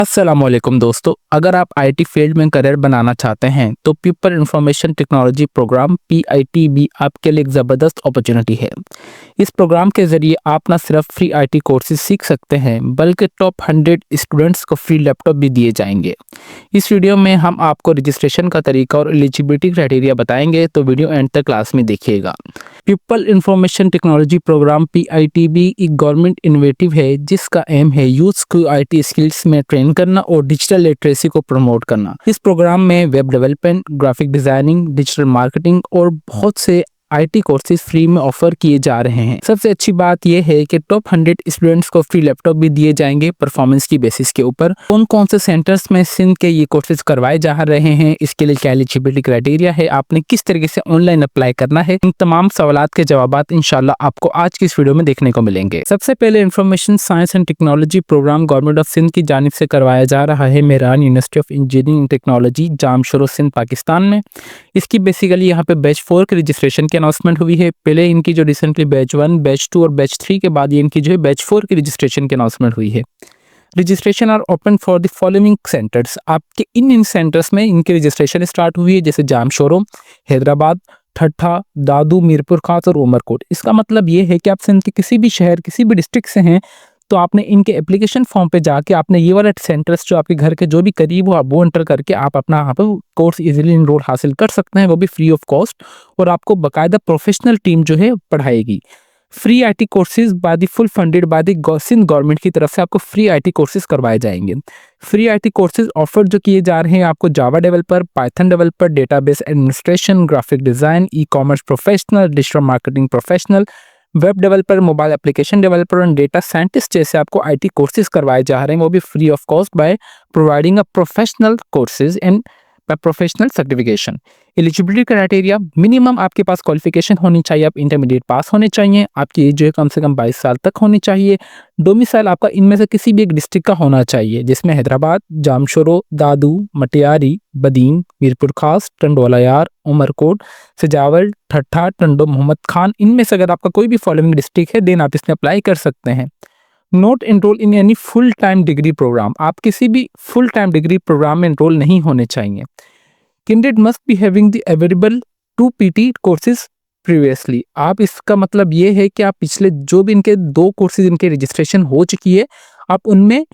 अस्सलामुअलैकुम दोस्तों, अगर आप आईटी फील्ड में करियर बनाना चाहते हैं तो पीपल इंफॉर्मेशन टेक्नोलॉजी प्रोग्राम पीआईटीबी आपके लिए एक ज़बरदस्त अपॉर्चुनिटी है। इस प्रोग्राम के ज़रिए आप न सिर्फ फ्री आईटी कोर्सेज सीख सकते हैं बल्कि टॉप 100 स्टूडेंट्स को फ्री लैपटॉप भी दिए जाएंगे। इस वीडियो में हम आपको रजिस्ट्रेशन का तरीका और एलिजिबिलिटी क्राइटेरिया बताएंगे, तो वीडियो एंड तक क्लास में देखिएगा। पीपल इंफॉर्मेशन टेक्नोलॉजी प्रोग्राम पीआईटीबी एक गवर्नमेंट इनोवेटिव है जिसका एम है यूथ को आईटी स्किल्स में ट्रेन करना और डिजिटल लिटरेसी को प्रमोट करना। इस प्रोग्राम में web development, graphic designing, digital marketing और बहुत से आईटी कोर्सेज फ्री में ऑफर किए जा रहे हैं। सबसे अच्छी बात यह है कि टॉप 100 स्टूडेंट्स को फ्री लैपटॉप भी दिए जाएंगे परफॉर्मेंस की बेसिस के ऊपर। कौन कौन से सेंटर्स में सिंध के ये कोर्सेज करवाए जा रहे हैं, इसके लिए क्या एलिजिबिलिटी क्राइटेरिया है, आपने किस तरीके से ऑनलाइन अप्लाई करना है, इन तमाम सवालात के जवाब इंशाल्लाह आपको आज की इस वीडियो में देखने को मिलेंगे। सबसे पहले information science and technology programme government of Sindh की जानिब से करवाया जा रहा है Mehran university of engineering and technology, Jamshoro, Sindh, Pakistan में। इसकी बेसिकली यहाँ पे बैच 4 की रजिस्ट्रेशन की अनाउंसमेंट हुई है। पहले इनकी जो रिसेंटली बैच 1, बैच 2 और बैच 3 के बाद ये इनकी जो है बैच 4 की रजिस्ट्रेशन की अनाउंसमेंट हुई है। Registration are open for the following centres. आपके इन सेंटर्स में इनकी रजिस्ट्रेशन स्टार्ट हुई है, जैसे जामशोरो, हैदराबाद, ठट्ठा, दादू, मीरपुर खास और उमरकोट। इसका मतलब ये है कि आप सिंध के किसी भी शहर, किसी भी डिस्ट्रिक्ट से हैं तो आपने इनके एप्लीकेशन फॉर्म पे जाके आपने ये वाला सेंटर्स जो आपके घर के जो भी करीब हो आप वो एंटर करके आप अपना यहाँ पर कोर्स इजीली इनरोल हासिल कर सकते हैं, वो भी फ्री ऑफ कॉस्ट। और आपको बाकायदा प्रोफेशनल टीम जो है पढ़ाएगी। Free IT courses by the full funded by the Sindh government की तरफ से आपको फ्री आईटी कोर्सेज करवाए जाएंगे। फ्री आईटी कोर्सेज ऑफर जो किए जा रहे हैं आपको जावा developer, Python developer, database administration, graphic design, e commerce professional, digital marketing professional, web developer, mobile application developer और डेटा साइंटिस्ट जैसे आपको आईटी कोर्सेज करवाए जा रहे हैं, वो भी free of cost by providing a professional courses and professional certification. Eligibility criteria, minimum आपके पास क्वालिफिकेशन होनी चाहिए, आप इंटरमीडिएट पास होने चाहिए, आपकी एज जो है कम से कम 22 साल तक होनी चाहिए। डोमिसाइल आपका इनमें से किसी भी एक डिस्ट्रिक्ट का होना चाहिए, जिसमें हैदराबाद, जामशोरो, दादू, मटियारी, बदीन, मीरपुर खास, टंडोलायार, उमरकोट, सजावल, ठट्ठा, टंडो मोहम्मद खान, इनमें से अगर आपका कोई भी फॉलोइंग डिस्ट्रिक्ट है देन आप इसमें अप्लाई कर सकते हैं। Not enrol in any full time degree programme, आप किसी भी फुल टाइम डिग्री प्रोग्राम में एनरोल नहीं होने चाहिए। Candidate must be having the available 2 PT courses previously. आप इसका मतलब ये है कि आप पिछले जो भी इनके 2 कोर्सेज इनके रजिस्ट्रेशन हो चुकी है, आप उनमें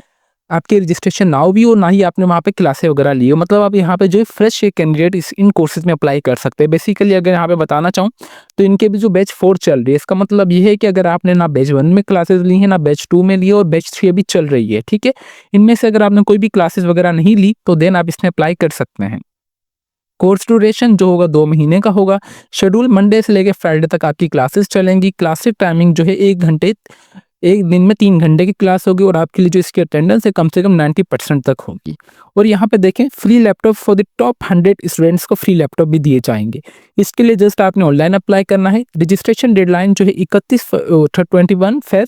आपके रजिस्ट्रेशन ना भी हो ना ही आपने वहाँ पे क्लासेस वगैरह ली हो, मतलब आप यहाँ पे जो है फ्रेश कैंडिडेट इन कोर्सेज में अप्लाई कर सकते हैं। बेसिकली अगर यहाँ पे बताना चाहूँ तो इनके भी जो बैच 4 चल रही है, इसका मतलब ये है कि अगर आपने ना बैच 1 में क्लासेस ली है, ना बैच 2 में ली है और बैच 3 अभी चल रही है, ठीक है, इनमें से अगर आपने कोई भी क्लासेस वगैरह नहीं ली तो देन आप इसमें अप्लाई कर सकते हैं। कोर्स ड्यूरेशन जो होगा 2 महीने का होगा। शेड्यूल मंडे से लेकर फ्राइडे तक आपकी क्लासेस चलेंगी। क्लासेस टाइमिंग जो है 1 घंटे, एक दिन में 3 घंटे की क्लास होगी और आपके लिए जो इसकी अटेंडेंस है कम से कम 90% तक होगी। और यहाँ पे देखें free laptop for the top 100 students को फ्री लैपटॉप भी दिए जाएंगे। इसके लिए जस्ट आपने ऑनलाइन अप्लाई करना है। रजिस्ट्रेशन डेडलाइन जो है 21 फेब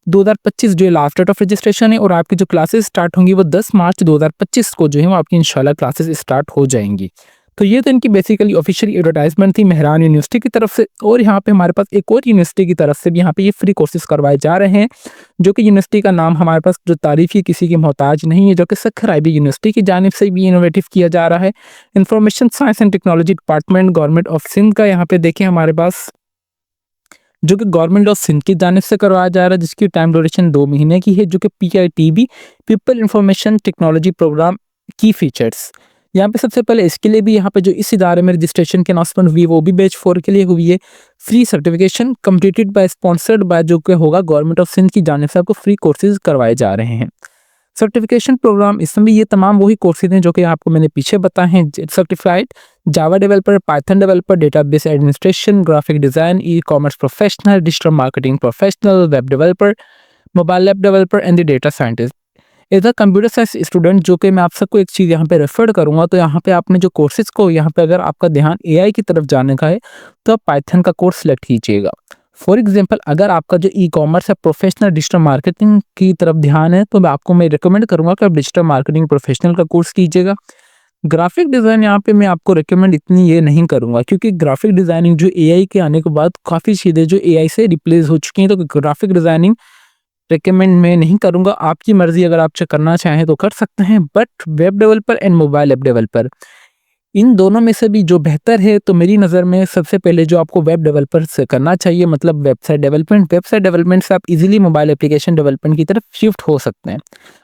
2025 जो है लास्ट डेट ऑफ रजिस्ट्रेशन है और आपकी जो क्लासेस स्टार्ट होंगी वो 10 मार्च 2025 को जो है वो आपकी इंशाल्लाह क्लासेस स्टार्ट हो जाएंगी। तो ये तो इनकी बेसिकली ऑफिशियल एडवर्टाइजमेंट थी मेहरान यूनिवर्सिटी की तरफ से। और यहाँ पे हमारे पास एक और यूनिवर्सिटी की तरफ से भी यहाँ पे ये फ्री कोर्सेज करवाए जा रहे हैं, जो कि यूनिवर्सिटी का नाम हमारे पास जो तारीफ ही किसी की मोहताज नहीं है, जो कि सखर आईबी यूनिवर्सिटी की जानिब से भी इनोवेटिव किया जा रहा है। Information science and technology department government of Sindh का यहाँ पे देखें हमारे पास जो कि गवर्नमेंट ऑफ सिंध की जानिब से करवाया जा रहा है, जिसकी टाइम ड्यूरेशन 2 महीने की है, जो कि पीआईटीबी पीपल इंफॉर्मेशन टेक्नोलॉजी प्रोग्राम की फीचर्स। यहाँ पे सबसे पहले इसके लिए भी यहाँ पे जो इस इदारे में रजिस्ट्रेशन की अनाउंसमेंट हुई है वो भी बैच 4 के लिए हुई है। Free certification completed by sponsored by जो कि होगा गवर्नमेंट ऑफ सिंध की जानिब से आपको फ्री कोर्सेज करवाए जा रहे हैं। सर्टिफिकेशन प्रोग्राम, इसमें भी ये तमाम वही कोर्सेज हैं जो कि आपको मैंने पीछे बताए हैं। Certified Java developer, Python developer, database administration, graphic design, e commerce professional, digital marketing professional, web developer, mobile app developer and the data scientist. As a computer science student, जो कि मैं आप सबको एक चीज़ यहाँ पे रेफर करूँगा, तो यहाँ पे आपने जो कोर्सेज को यहाँ पे अगर आपका ध्यान एआई की तरफ जाने का है तो आप पाइथन का कोर्स सेलेक्ट कीजिएगा। फॉर एग्जांपल अगर आपका जो ई कॉमर्स है प्रोफेशनल डिजिटल मार्केटिंग की तरफ ध्यान है तो मैं रिकमेंड करूँगा कि आप डिजिटल मार्केटिंग प्रोफेशनल का कोर्स कीजिएगा। ग्राफिक डिज़ाइन यहाँ पे मैं आपको रिकमेंड इतनी ये नहीं करूँगा, क्योंकि ग्राफिक डिज़ाइनिंग जो एआई के आने के बाद काफ़ी चीज़ें जो एआई से रिप्लेस हो चुकी हैं, तो ग्राफिक डिज़ाइनिंग रिकमेंड मैं नहीं करूँगा, आपकी मर्ज़ी, अगर आप करना चाहें तो कर सकते हैं। But web developer and mobile app developer, इन दोनों में से भी जो बेहतर है, तो मेरी नज़र में सबसे पहले जो आपको वेब डेवलपर से करना चाहिए, मतलब वेबसाइट डेवलपमेंट। वेबसाइट डेवलपमेंट से आप इजीली मोबाइल एप्लीकेशन डेवलपमेंट की तरफ शिफ्ट हो सकते हैं।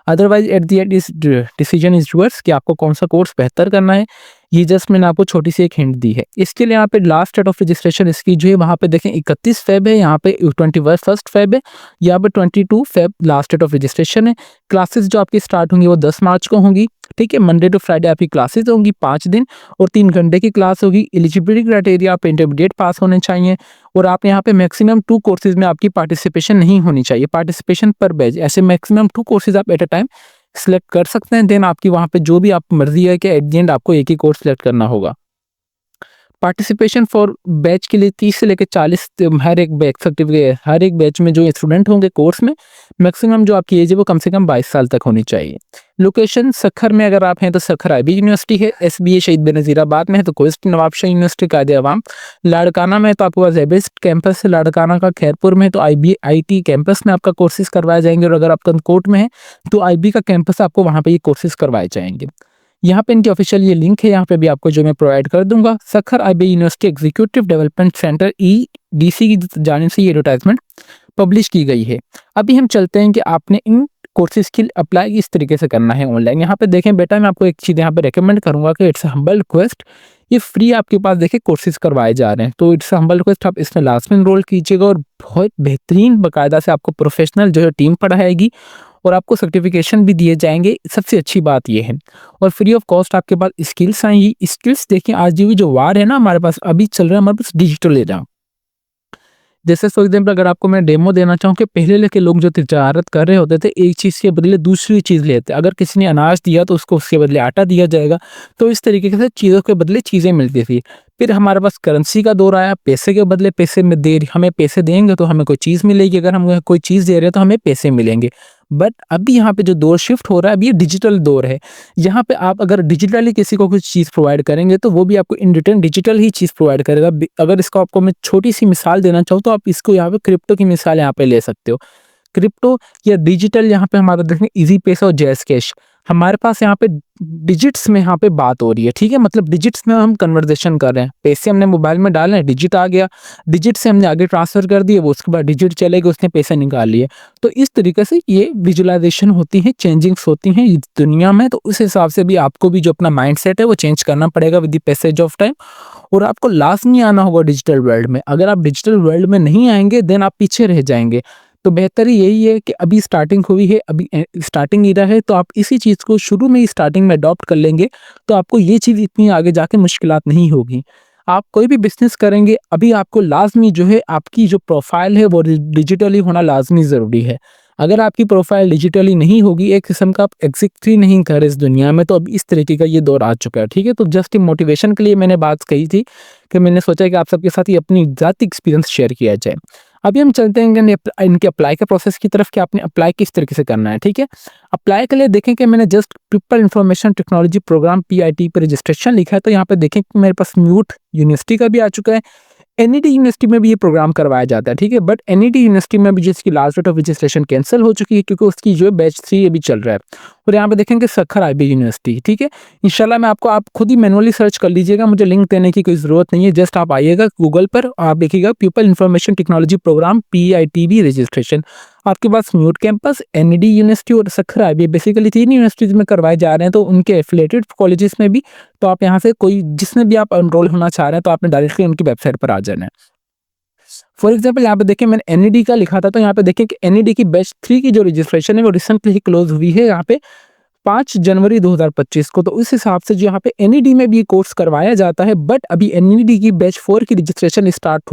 अदरवाइज एट द एंड इस डिसीजन इज योर्स कि आपको कौन सा कोर्स बेहतर करना है। ये जस्ट मैंने आपको छोटी सी एक हिंट दी है। इसके लिए यहाँ पे लास्ट डेट ऑफ रजिस्ट्रेशन इसकी जो है वहाँ पे देखें 31 फेब है, यहाँ पे 21 फेब है, यहाँ पे 22 Feb last date of registration है। क्लासेस जो आपकी स्टार्ट होंगी वो 10 मार्च को होंगी, ठीक है। मंडे टू फ्राइडे आपकी क्लासेस होंगी 5 दिन और 3 घंटे की क्लास होगी। एलिजिबिलिटी क्राइटेरिया, आप इंटरमीडिएट पास होने चाहिए और आप यहाँ पे मैक्सिमम 2 कोर्सेज में आपकी पार्टिसिपेशन नहीं होनी चाहिए। पार्टिसिपेशन पर बैच, ऐसे मैक्सिमम 2 कोर्सेज आप एट अ टाइम सिलेक्ट कर सकते हैं। देन आपकी वहाँ पे जो भी आप मर्जी है कि एट द एंड आपको एक ही कोर्स सिलेक्ट करना होगा। पार्टिसिपेशन फॉर बैच के लिए 30 से लेकर 40 हर एक बैच सर्टिफिकेट, हर एक बैच में जो स्टूडेंट होंगे कोर्स में, मैक्सिमम जो आपकी एज है वो कम से कम 22 साल तक होनी चाहिए। लोकेशन सखर में अगर आप हैं तो सखर IB यूनिवर्सिटी है, SBA शहीद बेनज़ीराबाद में है तो क्वेस्ट नवाबशाह यूनिवर्सिटी कायदे अवाम। लाड़काना में तो आपके पास एबेस्ट कैंपस है, लाड़काना का खैरपुर में तो IB IT कैंपस में आपका कोर्सेज करवाए जाएंगे। और अगर आप कनकोट में है तो IB का कैंपस आपको वहाँ पे ये कोर्सेज करवाए जाएंगे। यहाँ पे इनकी ऑफिशियल ये लिंक है, यहाँ पे भी आपको जो मैं प्रोवाइड कर दूंगा। Sukkur IB university executive development centre EDC की जानिब से ये एडवर्टाइजमेंट पब्लिश की गई है। अभी हम चलते हैं कि आपने इन कोर्सेज के लिए अप्लाई किस तरीके से करना है ऑनलाइन। यहाँ पे देखें बेटा, मैं आपको एक चीज़ यहाँ पे रेकमेंड करूँगा कि इट्स हम्बल रिक्वेस्ट, ये फ्री आपके पास देखें कोर्सेज करवाए जा रहे हैं, तो इट्स हम्बल रिक्वेस्ट आप इसमें लास्ट में इनरोल कीजिएगा और बहुत बेहतरीन बाकायदा से आपको प्रोफेशनल जो है टीम पढ़ाएगी और आपको सर्टिफिकेशन भी दिए जाएंगे। सबसे अच्छी बात ये है, और फ्री ऑफ कॉस्ट आपके पास स्किल्स आएंगी। स्किल्स देखिए, आज जो वार है ना हमारे पास अभी चल रहा है, हमारे पास डिजिटल एरा। जैसे फॉर एग्जाम्पल अगर आपको मैं डेमो देना चाहूँ कि पहले लेके लोग जो तिजारत कर रहे होते थे, एक चीज़ के बदले दूसरी चीज़ लेते। अगर किसी ने अनाज दिया तो उसको उसके बदले आटा दिया जाएगा, तो इस तरीके से चीज़ों के बदले चीज़ें मिलती थी। फिर हमारे पास करेंसी का दौर आया, पैसे के बदले पैसे में हमें पैसे देंगे तो हमें कोई चीज़ मिलेगी, अगर हम कोई चीज़ दे रहे हैं तो हमें पैसे मिलेंगे। बट अभी यहाँ पे जो दौर शिफ्ट हो रहा है, अभी ये डिजिटल दौर है। यहाँ पे आप अगर डिजिटली किसी को कुछ चीज़ प्रोवाइड करेंगे तो वो भी आपको in return digital he cheese provide करेगा। अगर इसको आपको मैं छोटी सी मिसाल देना चाहूँ तो आप इसको यहाँ पे क्रिप्टो की मिसाल यहाँ पे ले सकते हो। क्रिप्टो या डिजिटल, यहाँ पे हमारा देखें इजी पैसा और जैज़ कैश, हमारे पास यहाँ पे डिजिट्स में यहाँ पे बात हो रही है, ठीक है। मतलब डिजिट्स में हम कन्वर्सेशन कर रहे हैं, पैसे हमने मोबाइल में डाले हैं, डिजिट आ गया, डिजिट से हमने आगे ट्रांसफर कर दिए, वो उसके बाद डिजिट चलेगा, उसने पैसे निकाल लिए। तो इस तरीके से ये विजुअलाइजेशन होती है, चेंजिंग्स होती हैं इस दुनिया में। तो उस हिसाब से भी आपको भी जो अपना माइंड सेट है वो चेंज करना पड़ेगा with the passage of time, और आपको लाजमी आना होगा डिजिटल वर्ल्ड में। अगर आप डिजिटल वर्ल्ड में नहीं आएंगे देन आप पीछे रह जाएंगे। तो बेहतर यही है कि अभी स्टार्टिंग हुई है, अभी स्टार्टिंग ईरा है, तो आप इसी चीज़ को शुरू में ही स्टार्टिंग में अडॉप्ट कर लेंगे तो आपको ये चीज़ इतनी आगे जाके मुश्किलात नहीं होगी। आप कोई भी बिज़नेस करेंगे, अभी आपको लाज़मी जो है आपकी जो प्रोफ़ाइल है वो डिजिटली होना लाज़मी ज़रूरी है। अगर आपकी प्रोफ़ाइल डिजिटली नहीं होगी, एक किस्म का आप एग्ज़िस्ट ही नहीं कर इस दुनिया में, तो अब इस तरीके का ये दौर आ चुका है, ठीक है। तो जस्ट मोटिवेशन के लिए मैंने बात कही थी कि मैंने सोचा कि आप सबके साथ ही अपनी ज़ाती एक्सपीरियंस शेयर किया जाए। अभी हम चलते हैं इनके अप्लाई के प्रोसेस की तरफ कि आपने अप्लाई किस तरीके से करना है, ठीक है। अप्लाई के लिए देखें कि मैंने just people information technology programme PIT पर रजिस्ट्रेशन लिखा है, तो यहाँ पे देखें कि मेरे पास म्यूट यूनिवर्सिटी का भी आ चुका है। NED यूनिवर्सिटी में भी ये प्रोग्राम करवाया जाता है, ठीक है। बट NED यूनिवर्सिटी में भी जिसकी last date of registration cancel हो चुकी है क्योंकि उसकी जो है बैच 3 अभी चल रहा है। और यहाँ पे देखेंगे सखर IB यूनिवर्सिटी, ठीक है। इंशाल्लाह मैं आपको, आप खुद ही मैनुअली सर्च कर लीजिएगा, मुझे लिंक देने की कोई ज़रूरत नहीं है। जस्ट आप आइएगा गूगल पर, आप देखिएगा people information technology programme PITB registration, आपके पास म्यूट कैंपस, NED यूनिवर्सिटी और सखर IB, बेसिकली 3 यूनिवर्सिटीज़ में करवाए जा रहे हैं, तो उनके एफिलेटेड कॉलेजेस में भी। तो आप यहाँ से कोई जिसमें भी आप एनरोल होना चाह रहे हैं तो आपने डायरेक्टली उनकी वेबसाइट पर आ जाना है। फॉर एग्जाम्पल यहाँ पे देखिए मैंने NED का लिखा था, तो यहाँ पे देखिए कि NED की बैच 3 की जो रजिस्ट्रेशन है वो रिसेंटली ही क्लोज हुई है यहाँ पे 5 जनवरी 2025 को। तो उस हिसाब से जो यहाँ पे NED में भी कोर्स करवाया जाता है, बट अभी NED की बैच 4 की रजिस्ट्रेशन स्टार्ट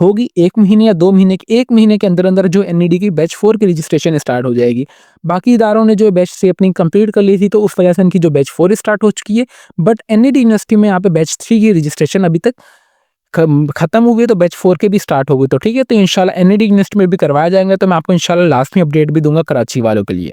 होगी 1 महीने या 2 महीने के 1 महीने के अंदर अंदर जो NED की बैच 4 की रजिस्ट्रेशन स्टार्ट हो जाएगी। बाकी इदारों ने जो बैच 3 अपनी कंप्लीट कर ली थी, तो उस वजह से इनकी जो बैच 4 स्टार्ट हो चुकी है। बट NED यूनिवर्सिटी में यहाँ पे बैच 3 की रजिस्ट्रेशन अभी तक खत्म हो गई, तो बैच 4 के भी स्टार्ट हो गई, तो ठीक है। तो इंशाल्लाह NED यूनिवर्सिटी में भी करवाया जाएंगे, तो मैं आपको इंशाल्लाह लास्ट में अपडेट भी दूंगा कराची वालों के लिए।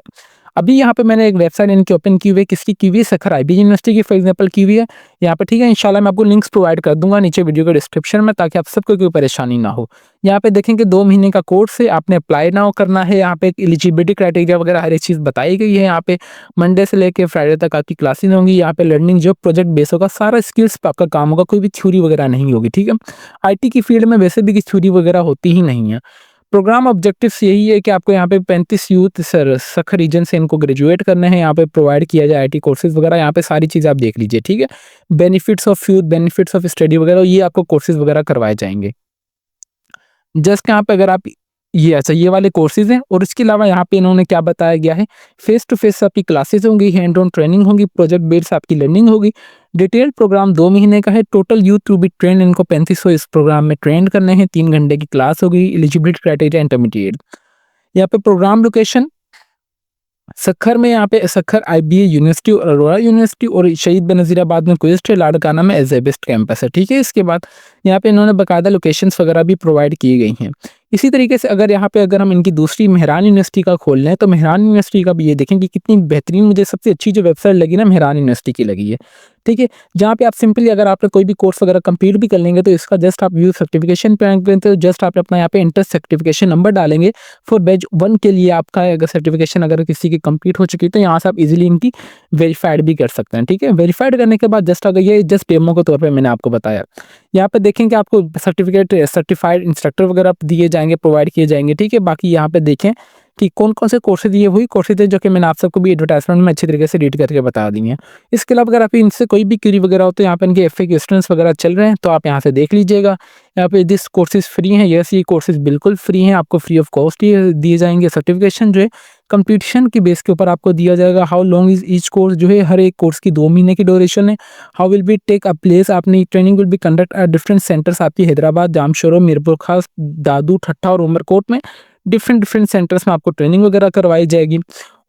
अभी यहाँ पे मैंने एक वेबसाइट इनकी ओपन की हुई है, किसकी की हुई है, सखर आईबी यूनिवर्सिटी की फॉर एग्जांपल की हुई है यहाँ पे, ठीक है। इंशाल्लाह मैं आपको लिंक्स प्रोवाइड कर दूंगा नीचे वीडियो के डिस्क्रिप्शन में, ताकि आप सबको कोई परेशानी ना हो। यहाँ पे देखेंगे 2 महीने का कोर्स है, आपने अप्लाई नाउ करना है। यहाँ पे एलिजिबिलिटी क्राइटेरिया वगैरह हर एक चीज़ बताई गई है। यहाँ पे मंडे से लेके फ्राइडे तक आपकी क्लासेस होंगी। यहाँ पे लर्निंग जो प्रोजेक्ट बेस होगा, सारा स्किल्स पे आपका काम होगा, कोई भी थ्योरी वगैरह नहीं होगी, ठीक है। आईटी की फील्ड में वैसे भी थ्योरी वगैरह होती ही नहीं है। प्रोग्राम ऑब्जेक्टिव्स यही है कि आपको यहाँ पे 35 यूथ सर सख रीजन से इनको ग्रेजुएट करने हैं, यहाँ पे प्रोवाइड किया जाए आईटी कोर्सेज वगैरह। यहाँ पे सारी चीज़ आप देख लीजिए, ठीक है। Benefits of youth, benefits of study वगैरह, ये आपको कोर्सेज वगैरह करवाए जाएंगे। जस्ट यहाँ पे अगर आप ये अच्छा ये वाले कोर्सेज हैं, और इसके अलावा यहाँ पे इन्होंने क्या बताया गया है, फेस टू फेस आपकी क्लासेस होंगी, हैंड ऑन ट्रेनिंग होगी, प्रोजेक्ट बेस्ड आपकी लर्निंग होगी। डिटेल्ड प्रोग्राम 2 महीने का है। Total youth to be train, इनको 3500 इस प्रोग्राम में ट्रेन करने हैं। 3 घंटे की क्लास होगी। Eligibility criteria intermediate. यहाँ पे प्रोग्राम लोकेशन सखर में, यहाँ पे सखर आईबीए यूनिवर्सिटी और अरोड़ा यूनिवर्सिटी और शहीद बेनज़ीराबाद में क्वेस्ट है, लाड़काना में एजेबिस्ट कैंपस है, ठीक है। इसके बाद यहाँ पे इन्होंने बाकायदा लोकेशंस वगैरह भी प्रोवाइड की गई हैं। इसी तरीके से अगर यहाँ पे अगर हम इनकी दूसरी मेहरान यूनिवर्सिटी का खोल लें, तो मेहरान यूनिवर्सिटी का भी ये देखें कि कितनी बेहतरीन, मुझे सबसे अच्छी जो वेबसाइट लगी ना, मेहरान यूनिवर्सिटी की लगी है, ठीक है। जहाँ पे आप सिंपली अगर आपने कोई भी कोर्स वगैरह कंप्लीट भी कर लेंगे, तो इसका जस्ट आप व्यू सर्टिफिकेशन पे आएंगे, तो जस्ट आप अपना यहाँ पे इंटर सर्टिफिकेशन नंबर डालेंगे फॉर बैच 1 के लिए। आपका अगर सर्टिफिकेशन अगर किसी की कंप्लीट हो चुकी है, तो यहाँ से आप इजीली इनकी वेरीफाइड भी कर सकते हैं, ठीक है। वेरीफाइड करने के बाद जस्ट अगर ये जस्ट डेमो के तौर पर मैंने आपको बताया, यहाँ पे देखें कि आपको सर्टिफिकेट सर्टिफाइड इंस्ट्रक्टर वगैरह दिए जाएंगे, प्रोवाइड किए जाएंगे, ठीक है। बाकी यहाँ पे देखें कि कौन कौन से कोर्सेज दिए, वही कोर्सेज है जो कि मैंने आप सबको भी एडवर्टाइजमेंट में अच्छी तरीके से रीड करके बता दी हैं। इसके अलावा अगर आप इनसे कोई भी क्वेरी वगैरह हो, तो यहाँ पे इनके एफ क्वेश्चंस वगैरह चल रहे हैं, तो आप यहाँ से देख लीजिएगा। यहाँ पे दिस कोर्सेज फ्री हैं, यस ये कोर्सेज बिल्कुल फ्री हैं, आपको फ्री ऑफ कॉस्ट ही दिए जाएंगे। सर्टिफिकेशन जो है कंपटीशन के बेस के ऊपर आपको दिया जाएगा। How long is each course, जो है हर एक कोर्स की 2 महीने की ड्यूरेशन है। How will be take a place, आपने training will be conduct at different centres, आपकी हैदराबाद, जामशोरो, मीरपुर खास, दादू, ठट्ठा और उमरकोट में डिफरेंट सेंटर्स में आपको ट्रेनिंग वगैरह करवाई जाएगी।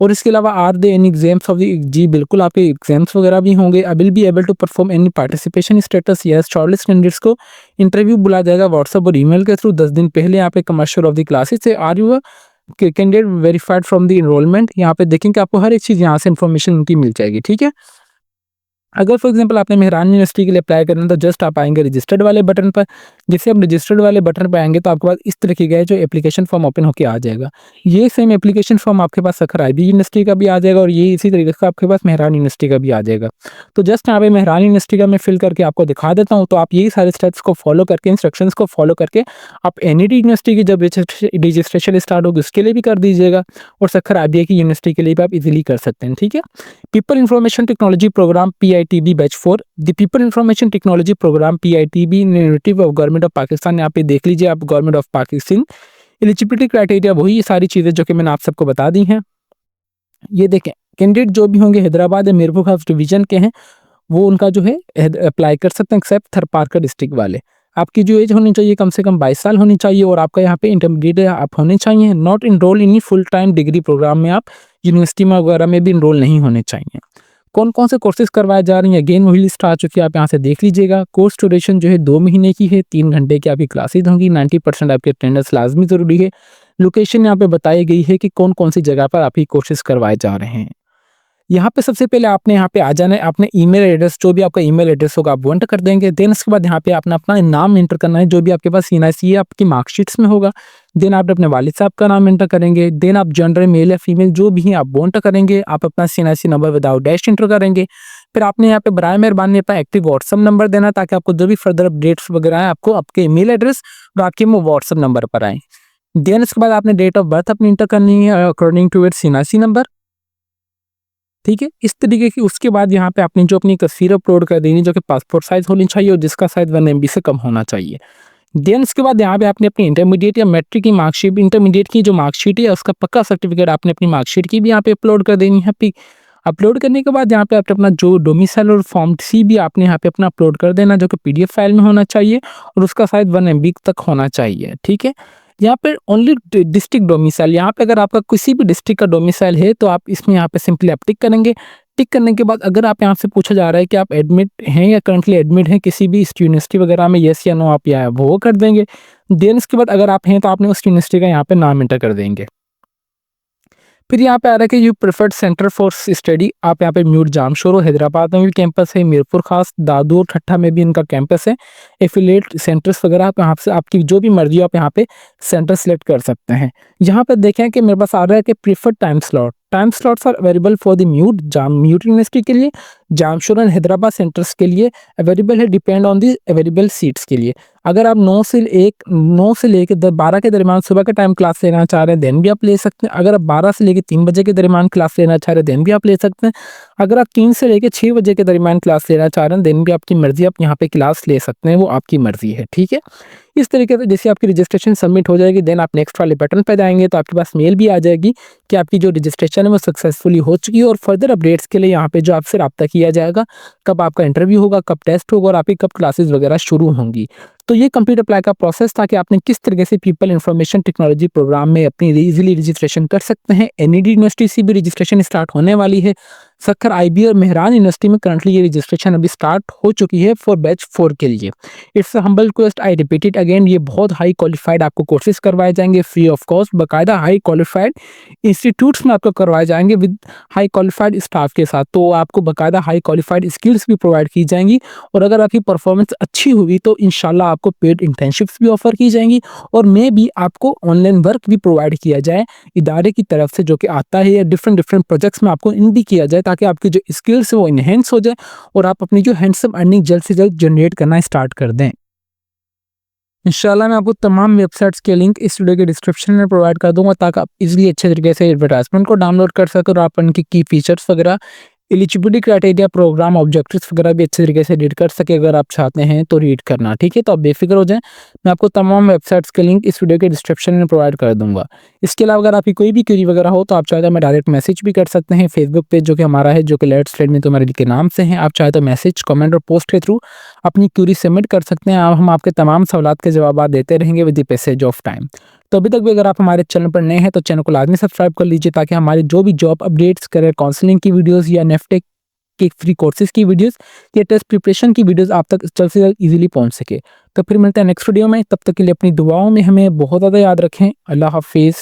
और इसके अलावा are there any exams of the, जी बिल्कुल आपके एग्जाम्स वगैरह भी होंगे। I will be able to perform any participation status, yes shortlist candidates को इंटरव्यू बुलाया जाएगा व्हाट्सएप और ईमेल के थ्रू 10 दिन पहले। यहाँ पे कमर्शियल ऑफ द क्लासेस है। Are you candidate verified from the enrolment, यहाँ पे देखें कि आपको हर एक चीज़ यहाँ से इन्फॉर्मेशन उनकी मिल जाएगी, ठीक है। अगर फॉर एग्जांपल आपने मेहरान यूनिवर्सिटी के लिए अप्लाई करना है, तो जस्ट आप आएंगे रजिस्टर्ड वाले बटन पर। जैसे आप रजिस्टर्ड वाले बटन पर आएंगे, तो आपके पास इस तरीके का जो एप्लीकेशन फॉर्म ओपन होकर आ जाएगा। ये सेम एप्लीकेशन फॉर्म आपके पास सखर आईबी यूनिवर्सिटी का भी आ जाएगा, और ये इसी तरीके से आपके पास मेहरान यूनिवर्सिटी का भी आ जाएगा। तो जस्ट यहाँ पे मेहरान यूनिवर्सिटी का मैं फिल करके आपको दिखा देता हूँ। तो आप यही सारे स्टेप्स को फॉलो करके, इंस्ट्रक्शंस को फॉलो करके, आप एनईटी यूनिवर्सिटी की जब रजिस्ट्रेशन स्टार्ट होगी उसके लिए भी कर दीजिएगा, और सखर आईबीए की यूनिवर्सिटी के लिए भी आप इजीली कर सकते हैं, ठीक है। People information technology programme PITB batch 4, the people information technology programme PITB initiative of government of Pakistan. यहाँ पे देख लीजिए आप, government of Pakistan. Eligibility criteria वही, ये सारी चीज़ें जो कि मैंने आप सबको बता दी हैं। ये देखें, कैंडिडेट जो भी होंगे हैदराबाद या मीरपुर खास डिवीजन के हैं, वो उनका जो है अप्लाई कर सकते हैं, एक्सेप्ट थरपारकर डिस्ट्रिक्ट वाले। आपकी जो एज होनी चाहिए कम से कम 22 साल होनी चाहिए, और आपका यहाँ पे इंटरमीडिएट आप होने चाहिए। Not enrol in full time degree programme में, आप यूनिवर्सिटी में वगैरह में भी इनरोल नहीं होने चाहिए। कौन कौन से कोर्सेज करवाए जा रहे हैं, अगेन वही लिस्ट आ चुकी है, आप यहाँ से देख लीजिएगा। कोर्स ड्यूरेशन जो है 2 महीने की है। 3 घंटे की आपकी क्लासेज होंगी। 90% आपके अटेंडेंस लाजमी ज़रूरी है। लोकेशन यहाँ पे बताई गई है कि कौन कौन सी जगह पर आपकी कोर्सेज करवाए जा रहे हैं। यहाँ पे सबसे पहले आपने यहाँ पे आ जाना है, आपने ईमेल एड्रेस, जो भी आपका ईमेल एड्रेस होगा आप वो एंटर कर देंगे। देन उसके बाद यहाँ पे आपने अपना नाम एंटर करना है, जो भी आपके पास CNIC आपकी मार्कशीट्स में होगा। देन आप अपने वालिद साहब का नाम एंटर करेंगे। देन आप जेंडर मेल या फीमेल जो भी हैं आप वो एंटर करेंगे। आप अपना CNIC number without dash enter करेंगे। फिर आपने यहाँ पे बराए मेहरबानी अपना एक्टिव व्हाट्सअप नंबर देना, ताकि आपको जो भी फर्दर अपडेट्स वगैरह है आपको आपके ईमेल एड्रेस और आपके व्हाट्सअप नंबर पर आए। देन इसके बाद आपने डेट ऑफ बर्थ अपनी एंटर करनी है according to your CNIC number, ठीक है। इस तरीके की उसके बाद यहाँ पे आपने जो अपनी तस्वीर अपलोड कर देनी, जो कि पासपोर्ट साइज होनी चाहिए और जिसका साइज 1 MB से कम होना चाहिए। देन उसके बाद यहाँ पे आपने अपनी इंटरमीडिएट या मैट्रिक की मार्कशीट, इंटरमीडिएट की जो मार्कशीट है उसका पक्का सर्टिफिकेट आपने अपनी मार्कशीट की भी यहाँ पे अपलोड कर देनी है। अपलोड करने के बाद यहाँ पे आपने अपना जो डोमिसाइल और फॉर्म C भी आपने यहाँ पे अपना अपलोड कर देना, जो कि PDF फाइल में होना चाहिए और उसका साइज 1 MB तक होना चाहिए, ठीक है। यहाँ पे ओनली डिस्ट्रिक्ट डोमिसाइल, यहाँ पे अगर आपका किसी भी डिस्ट्रिक्ट का डोमिसाइल है तो आप इसमें यहाँ पे सिंपली आप टिक करेंगे। टिक करने के बाद अगर आप यहाँ से पूछा जा रहा है कि आप एडमिट हैं या करंटली एडमिट हैं किसी भी यूनिवर्सिटी वगैरह में, येस या नो आप या वो कर देंगे। देन इसके बाद अगर आप हैं तो आपने उस यूनिवर्सिटी का यहाँ पे नाम एंटर कर देंगे। फिर यहाँ पे आ रहा है कि you preferred centre for study, आप यहाँ पे म्यूट जामशोरो हैदराबाद में भी कैंपस है, मीरपुर खास, दादू ठट्ठा में भी इनका कैंपस है। एफिलिएट सेंटर्स वगैरह आप यहाँ से आपकी जो भी मर्जी हो आप यहाँ पे सेंटर सेलेक्ट कर सकते हैं। यहाँ पे देखें कि मेरे पास आ रहा है कि preferred time slots are available for the MUET university के लिए, जामशोरो एंड हैदराबाद सेंटर्स के लिए अवेलेबल है, depend on the available seats के लिए। अगर आप 9 से लेकर 12 के दरमियान सुबह का टाइम क्लास लेना चाह रहे हैं देन भी आप ले सकते हैं। अगर आप 12 से लेकर 3 बजे के दरमियान क्लास लेना चाह रहे हैं देन भी आप ले सकते हैं। अगर आप 3 से लेकर 6 बजे के दरमियान क्लास लेना चाह रहे हैं देन भी आपकी मर्जी, आप यहाँ पे क्लास ले सकते हैं, वो आपकी मर्जी है, ठीक है। इस तरीके से जैसे आपकी रजिस्ट्रेशन सबमिट हो जाएगी देन आप नेक्स्ट वाले बटन पर जाएंगे तो आपके पास मेल भी आ जाएगी कि आपकी जो रजिस्ट्रेशन है वो सक्सेसफुली हो चुकी है। और फर्दर अपडेट्स के लिए यहाँ पे जो आपसे रब्ता किया जाएगा, कब आपका इंटरव्यू होगा, कब टेस्ट होगा और आपकी कब क्लासेस वगैरह शुरू होंगी। तो ये कंप्लीट अप्लाई का प्रोसेस था कि आपने किस तरीके से पीपल इंफॉर्मेशन टेक्नोलॉजी प्रोग्राम में अपनी इजीली रजिस्ट्रेशन कर सकते हैं। एनईडी यूनिवर्सिटी से भी रजिस्ट्रेशन स्टार्ट होने वाली है। सक्खर आईबी और मेहरान यूनिवर्सिटी में करंटली ये रजिस्ट्रेशन अभी स्टार्ट हो चुकी है फॉर बैच 4 के लिए। It's humble request, I repeat it again, ये बहुत हाई क्वालिफाइड आपको कोर्सेज करवाए जाएंगे फ्री ऑफ कॉस्ट, बाकायदा हाई क्वालिफाइड इंस्टीट्यूट्स में आपको करवाए जाएंगे विद हाई क्वालिफाइड स्टाफ के साथ। तो आपको बाकायदा हाई क्वालिफाइड स्किल्स भी प्रोवाइड की जाएंगी और अगर आपकी परफॉर्मेंस अच्छी हुई तो इंशाल्लाह आपको पेड इंटर्नशिप्स भी ऑफर की जाएंगी और मे भी आपको ऑनलाइन वर्क भी प्रोवाइड किया जाए इदारे की तरफ से, जो कि आता है या डिफरेंट प्रोजेक्ट्स में आपको इन भी किया जाए ताकि आपकी जो स्किल्स है वो इनहेंस हो जाए और आप अपनी जो हैंडसम अर्निंग जल्द से जल्द जनरेट करना स्टार्ट कर दें। इंशाल्लाह मैं आपको तमाम वेबसाइट्स के लिंक इस वीडियो के डिस्क्रिप्शन में प्रोवाइड कर दूंगा ताकि आप इजीली अच्छे तरीके से एडवर्टाइजमेंट को डाउनलोड कर सकें और आप उनकी की फीचर्स वगैरह, एलिजिबिलिटी क्राइटेरिया, प्रोग्राम ऑब्जेक्टिव्स वगैरह भी अच्छे तरीके से रीड कर सके। अगर आप चाहते हैं तो रीड करना, ठीक है। तो आप बेफिक्र हो जाएं, मैं आपको तमाम वेबसाइट्स के लिंक इस वीडियो के डिस्क्रिप्शन में प्रोवाइड कर दूंगा। इसके अलावा अगर आपकी कोई भी क्वेरी वगैरह हो तो आप चाहे तो हमें डायरेक्ट मैसेज भी कर सकते हैं। फेसबुक पेज जो कि हमारा है, जो कि लेट्स स्टडी में तुम्हारे के नाम से है, आप चाहे तो मैसेज, कमेंट और पोस्ट के थ्रू अपनी क्वेरी सबमिट कर सकते हैं। हम आपके तमाम सवालात के जवाब देते रहेंगे with the passage of time. तो अभी तक भी अगर आप हमारे चैनल पर नए हैं तो चैनल को लाजमी सब्सक्राइब कर लीजिए ताकि हमारे जो भी जॉब अपडेट्स, करियर काउंसलिंग की वीडियोस या नेफ्टेक के फ्री कोर्सेज की वीडियोस या टेस्ट प्रिपरेशन की वीडियोस आप तक जल्द से जल्द इजीली पहुंच सके। तो फिर मिलते हैं नेक्स्ट वीडियो में, तब तक के लिए अपनी दुआओं में हमें बहुत ज़्यादा याद रखें। अल्लाह हाफिज़।